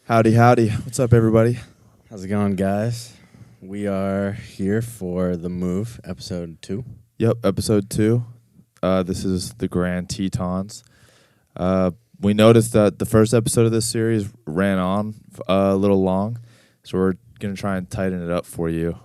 Howdy, howdy. What's up, everybody? How's it going, guys? We are here for The Move, episode 2. Yep, episode 2. This is the Grand Tetons. We noticed that the first episode of this series ran on a little long, so we're going to try and tighten it up for you.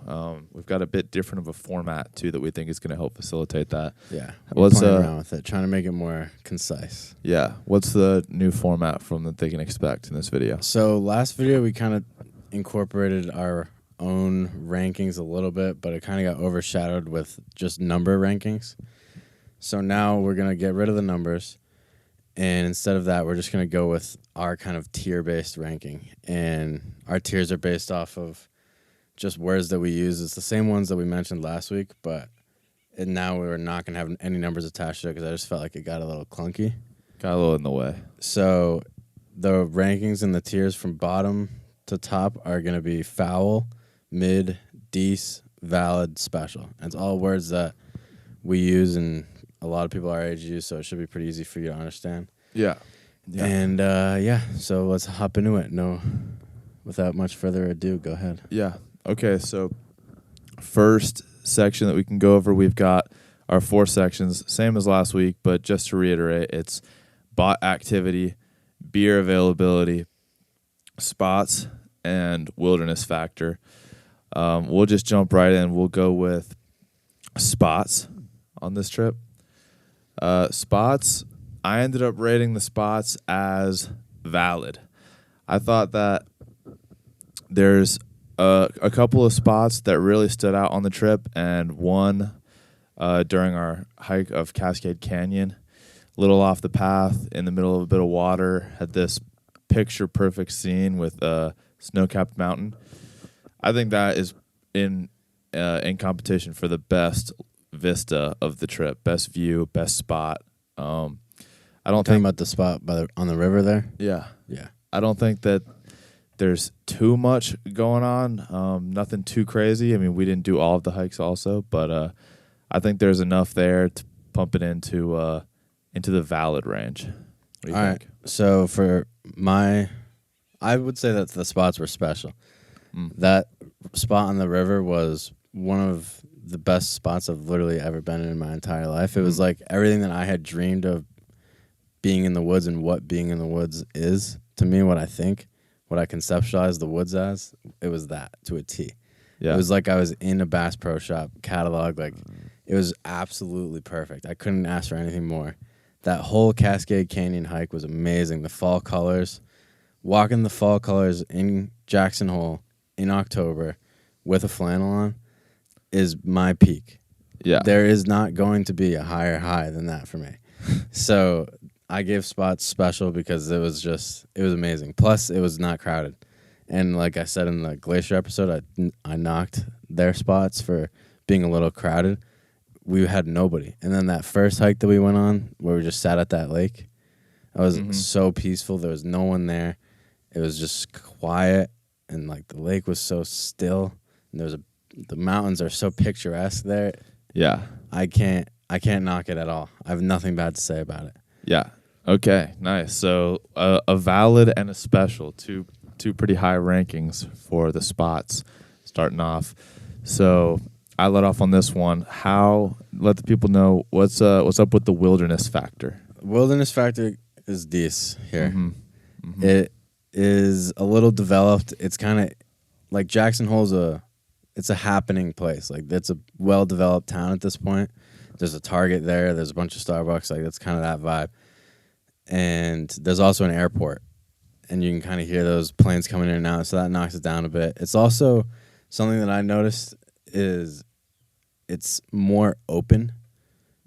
We've got a bit different of a format, too, that we think is going to help facilitate that. Yeah, we're playing around with it, trying to make it more concise. Yeah, what's the new format from that they can expect in this video? So last video, we kind of incorporated our own rankings a little bit, but it kind of got overshadowed with just number rankings. So now we're going to get rid of the numbers, and instead of that, we're just going to go with our kind of tier-based ranking. And our tiers are based off of just words that we use. It's the same ones that we mentioned last week, but now we're not going to have any numbers attached to it because I just felt like it got a little clunky. Got a little in the way. So the rankings and the tiers from bottom to top are going to be foul, mid, dece, valid, special. And it's all words that we use and a lot of people our age use, so it should be pretty easy for you to understand. Yeah. And, so let's hop into it. No, without much further ado, go ahead. Yeah. Okay, so first section that we can go over, we've got our 4 sections, same as last week, but just to reiterate, it's bot activity, beer availability, spots, and wilderness factor. We'll just jump right in. We'll go with spots on this trip. Spots, I ended up rating the spots as valid. I thought that there's a couple of spots that really stood out on the trip, and one during our hike of Cascade Canyon, a little off the path in the middle of a bit of water, had this picture-perfect scene with a snow-capped mountain. I think that is in competition for the best vista of the trip, best view, best spot. I don't think about the spot on the river there. Yeah. Yeah. I don't think that there's too much going on. Nothing too crazy. I mean, we didn't do all of the hikes also, but I think there's enough there to pump it into the valid range. What do you think? Right. So I would say that the spots were special. That spot on the river was one of the best spots I've literally ever been in my entire life. It was like everything that I had dreamed of being in the woods and what being in the woods is to me, what I think, what I conceptualize the woods as. It was that to a T. Yeah. It was like I was in a Bass Pro Shop catalog. Like it was absolutely perfect. I couldn't ask for anything more. That whole Cascade Canyon hike was amazing. The fall colors, walking the fall colors in Jackson Hole in October with a flannel on is my peak. Yeah. There is not going to be a higher high than that for me. So I gave spots special because it was amazing. Plus, it was not crowded. And like I said in the Glacier episode, I knocked their spots for being a little crowded. We had nobody. And then that first hike that we went on where we just sat at that lake, I was so peaceful. There was no one there. It was just quiet. And like the lake was so still. And the mountains are so picturesque there. Yeah. I can't knock it at all. I have nothing bad to say about it. Yeah. Okay. Nice. So a valid and a special, two pretty high rankings for the spots starting off. So I let off on this one. Let the people know what's up with the wilderness factor. Wilderness factor is this here. It is a little developed. It's kind of like Jackson Hole's it's a happening place. Like it's a well-developed town at this point. There's a Target there. There's a bunch of Starbucks. Like that's kind of that vibe. And there's also an airport, and you can kind of hear those planes coming in and out. So that knocks it down a bit. It's also something that I noticed is it's more open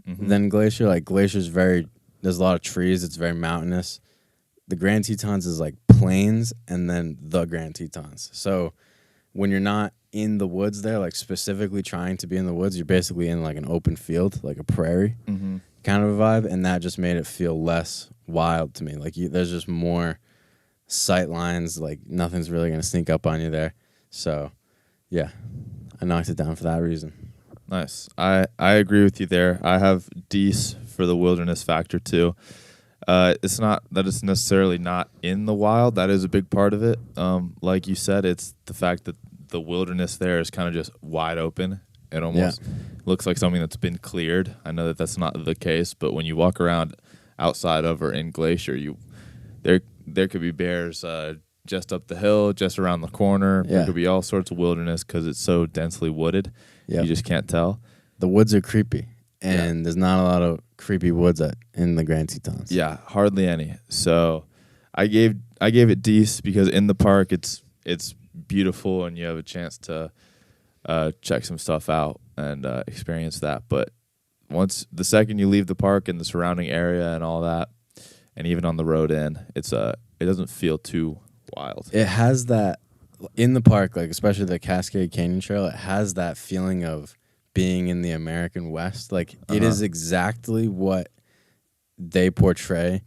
than Glacier. Like Glacier's there's a lot of trees. It's very mountainous. The Grand Tetons is like plains and then the Grand Tetons. So when you're not in the woods there, like specifically trying to be in the woods, you're basically in like an open field, like a prairie kind of a vibe. And that just made it feel less wild to me. Like there's just more sight lines. Like nothing's really going to sneak up on you there. So yeah, I knocked it down for that reason. Nice. I agree with you there. I have Dece for the wilderness factor too. It's not that it's necessarily not in the wild. That is a big part of it. Like you said, it's the fact that the wilderness there is kind of just wide open. It almost looks like something that's been cleared. I know that that's not the case, but when you walk around outside of or in Glacier, there could be bears just up the hill, just around the corner. Yeah. There could be all sorts of wilderness because it's so densely wooded. Yep. You just can't tell. The woods are creepy, and there's not a lot of creepy woods in the Grand Tetons. Yeah, hardly any. So I gave it D's because in the park it's beautiful and you have a chance to check some stuff out and experience that. But the second you leave the park and the surrounding area and all that, and even on the road in, it doesn't feel too wild. It has that in the park, like especially the Cascade Canyon Trail. It has that feeling of being in the American West. Like it is exactly what they portray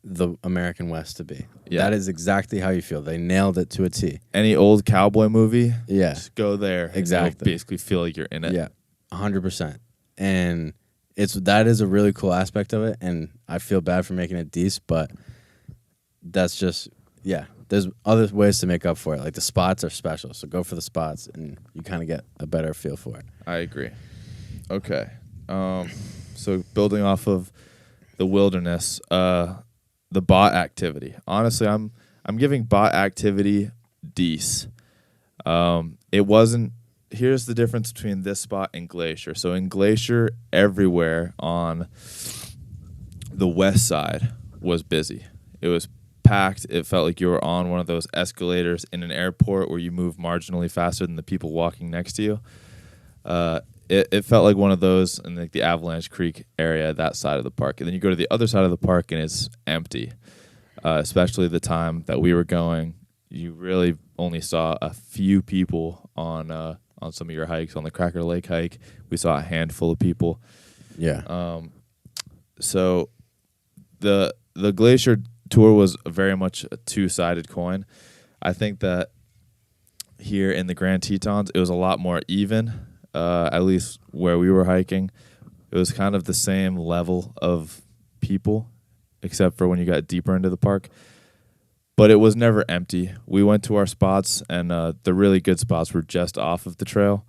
the American West to be. Yeah. That is exactly how you feel. They nailed it to a T. Any old cowboy movie, just go there. Exactly. And you'll basically feel like you're in it. Yeah, 100%. And that is a really cool aspect of it, and I feel bad for making it decent, but that's just, there's other ways to make up for it. Like the spots are special, so go for the spots, and you kind of get a better feel for it. I agree. Okay. So building off of the wilderness, the bot activity. Honestly, I'm giving bot activity D's. It wasn't. Here's the difference between this spot and Glacier. So in Glacier, everywhere on the west side was busy. It was packed. It felt like you were on one of those escalators in an airport where you move marginally faster than the people walking next to you. It felt like one of those in like the Avalanche Creek area, that side of the park. And then you go to the other side of the park and it's empty, especially the time that we were going. You really only saw a few people on some of your hikes. On the Cracker Lake hike, we saw a handful of people. Yeah. So the Glacier tour was very much a two-sided coin. I think that here in the Grand Tetons, it was a lot more even, at least where we were hiking. It was kind of the same level of people, except for when you got deeper into the park. But it was never empty. We went to our spots, and the really good spots were just off of the trail.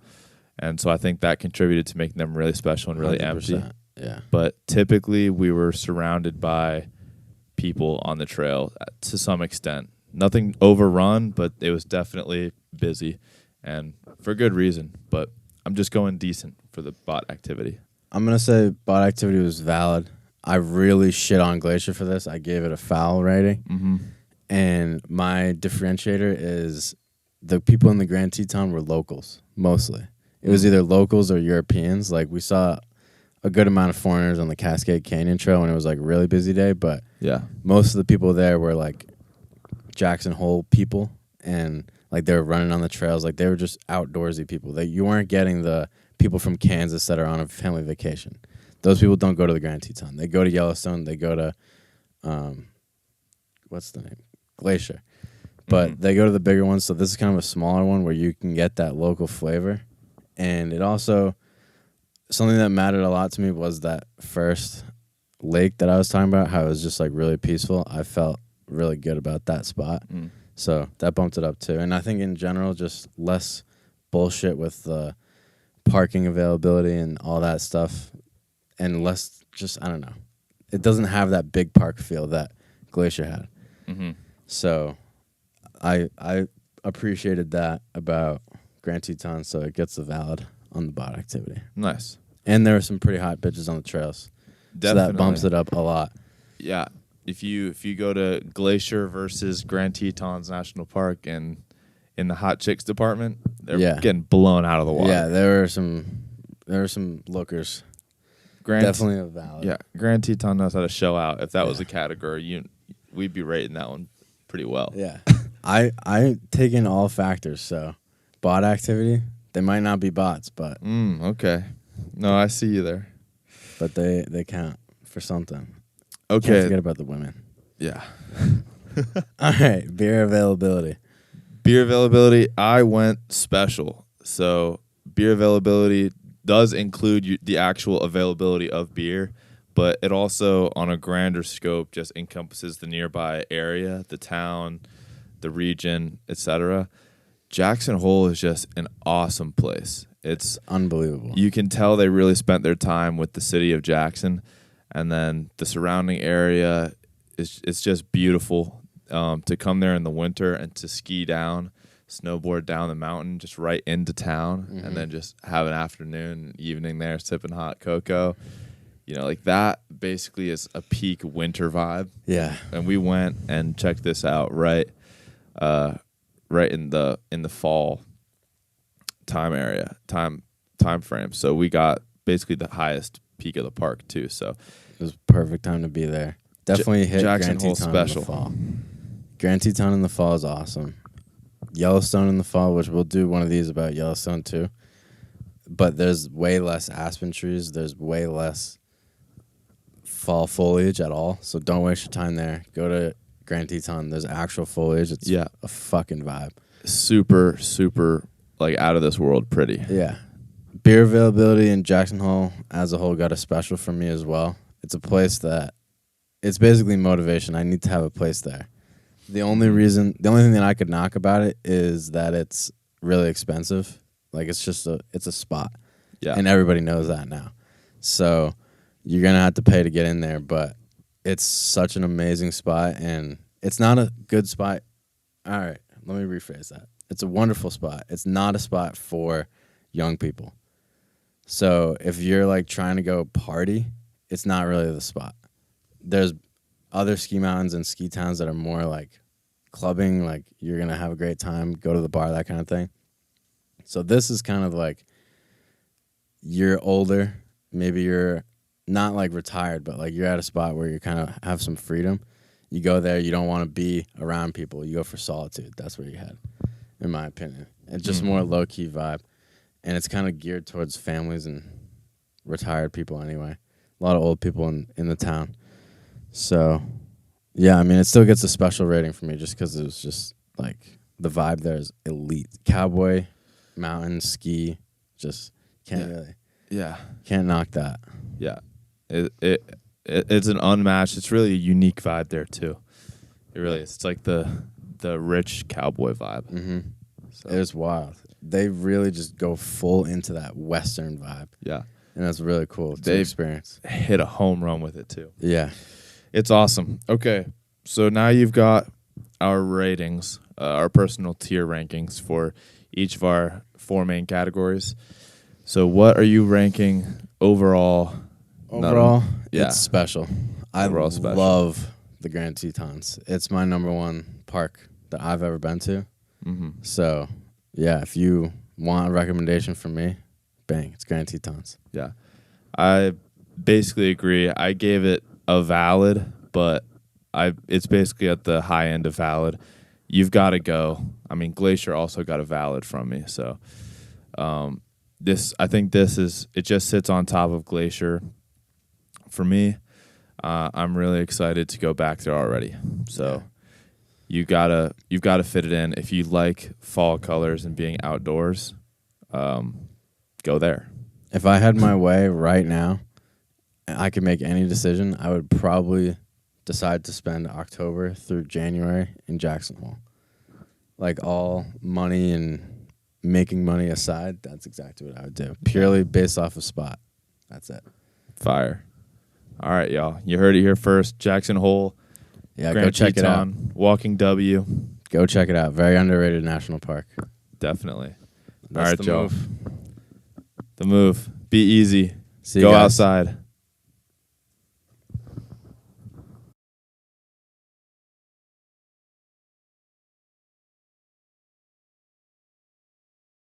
And so I think that contributed to making them really special and really 100%. empty. Yeah. But typically we were surrounded by people on the trail to some extent. Nothing overrun, but it was definitely busy, and for good reason. But I'm just going decent for the bot activity. I'm going to say bot activity was valid. I really shit on Glacier for this. I gave it a foul rating. Mm-hmm. And my differentiator is the people in the Grand Teton were locals, mostly. It was either locals or Europeans. Like, we saw a good amount of foreigners on the Cascade Canyon Trail when it was, like, a really busy day. But most of the people there were, like, Jackson Hole people. And, like, they were running on the trails. Like, they were just outdoorsy people. You weren't getting the people from Kansas that are on a family vacation. Those people don't go to the Grand Teton. They go to Yellowstone. They go to, what's the name? Glacier. But they go to the bigger ones, so this is kind of a smaller one where you can get that local flavor. And it also, something that mattered a lot to me was that first lake that I was talking about, how it was just like really peaceful. I felt really good about that spot. So that bumped it up too. And I think in general, just less bullshit with the parking availability and all that stuff. And less just, I don't know. It doesn't have that big park feel that Glacier had. Mm-hmm. So I appreciated that about Grand Teton, so it gets the valid on the bot activity. Nice. And there were some pretty hot bitches on the trails. Definitely. So that bumps it up a lot. Yeah. If you go to Glacier versus Grand Tetons National Park and in the hot chicks department, they're getting blown out of the water. Yeah, there were some lookers. Definitely a valid. Yeah, Grand Teton knows how to show out. If that was a category, we'd be rating that one pretty well. Yeah. I take in all factors, so bot activity, they might not be bots, but okay. No, I see you there. But they count for something. Okay. Can't forget about the women. Yeah. All right, beer availability. Beer availability, I went special. So beer availability does include the actual availability of beer, but it also, on a grander scope, just encompasses the nearby area, the town, the region, etc. Jackson Hole is just an awesome place. It's unbelievable. You can tell they really spent their time with the city of Jackson, and then the surrounding area it's just beautiful. To come there in the winter and to ski down, snowboard down the mountain, just right into town, and then just have an afternoon, evening there, sipping hot cocoa. Like that basically is a peak winter vibe. Yeah. And we went and checked this out right in the fall time frame. So we got basically the highest peak of the park too. So it was perfect time to be there. Definitely hit Jackson Grand Hole Teton special. in the fall. Grand Teton in the fall is awesome. Yellowstone in the fall, which we'll do one of these about Yellowstone too. But there's way less aspen trees. There's way less fall foliage at all. So don't waste your time there. Go to Grand Teton. There's actual foliage. It's a fucking vibe. Super, super, like, out of this world pretty. Yeah. Beer availability in Jackson Hole as a whole got a special for me as well. It's a place that it's basically motivation. I need to have a place there. The only thing that I could knock about it is that it's really expensive. Like it's a spot. Yeah. And everybody knows that now. So you're going to have to pay to get in there, but it's such an amazing spot, and it's not a good spot. All right, let me rephrase that. It's a wonderful spot. It's not a spot for young people. So if you're like trying to go party, it's not really the spot. There's other ski mountains and ski towns that are more like clubbing, like you're going to have a great time, go to the bar, that kind of thing. So this is kind of like you're older, maybe you're not like retired, but like you're at a spot where you kind of have some freedom. You go there, you don't want to be around people. You go for solitude. That's where you head, in my opinion. It's just more low-key vibe. And it's kind of geared towards families and retired people anyway. A lot of old people in the town. So, yeah, I mean, it still gets a special rating for me just because it was just, like, the vibe there is elite. Cowboy, mountain, ski, just can't really. Yeah. Can't knock that. Yeah. It's an unmatched, it's really a unique vibe there, too. It really is. It's like the rich cowboy vibe. Mm-hmm. So. It is wild. They really just go full into that Western vibe. Yeah. And that's really cool to experience. Hit a home run with it, too. Yeah. It's awesome. Okay. So now you've got our ratings, our personal tier rankings for each of our 4 main categories. So what are you ranking overall? Overall, yeah. It's special. I love the Grand Tetons. It's my number 1 park that I've ever been to. Mm-hmm. So, yeah, if you want a recommendation from me, bang, it's Grand Tetons. Yeah. I basically agree. I gave it a valid, but it's basically at the high end of valid. You've got to go. I mean, Glacier also got a valid from me. So, I think it just sits on top of Glacier. For me, I'm really excited to go back there already. So you've got to fit it in. If you like fall colors and being outdoors, go there. If I had my way right now, I could make any decision, I would probably decide to spend October through January in Jackson Hole. Like all money and making money aside, that's exactly what I would do. Purely based off of spot. That's it. Fire. All right, y'all. You heard it here first. Jackson Hole. Yeah, Grand go check Teton, it out. Walking W. Go check it out. Very underrated national park. Definitely. That's all right, the y'all. move. The move. Be easy. See you Go guys. outside.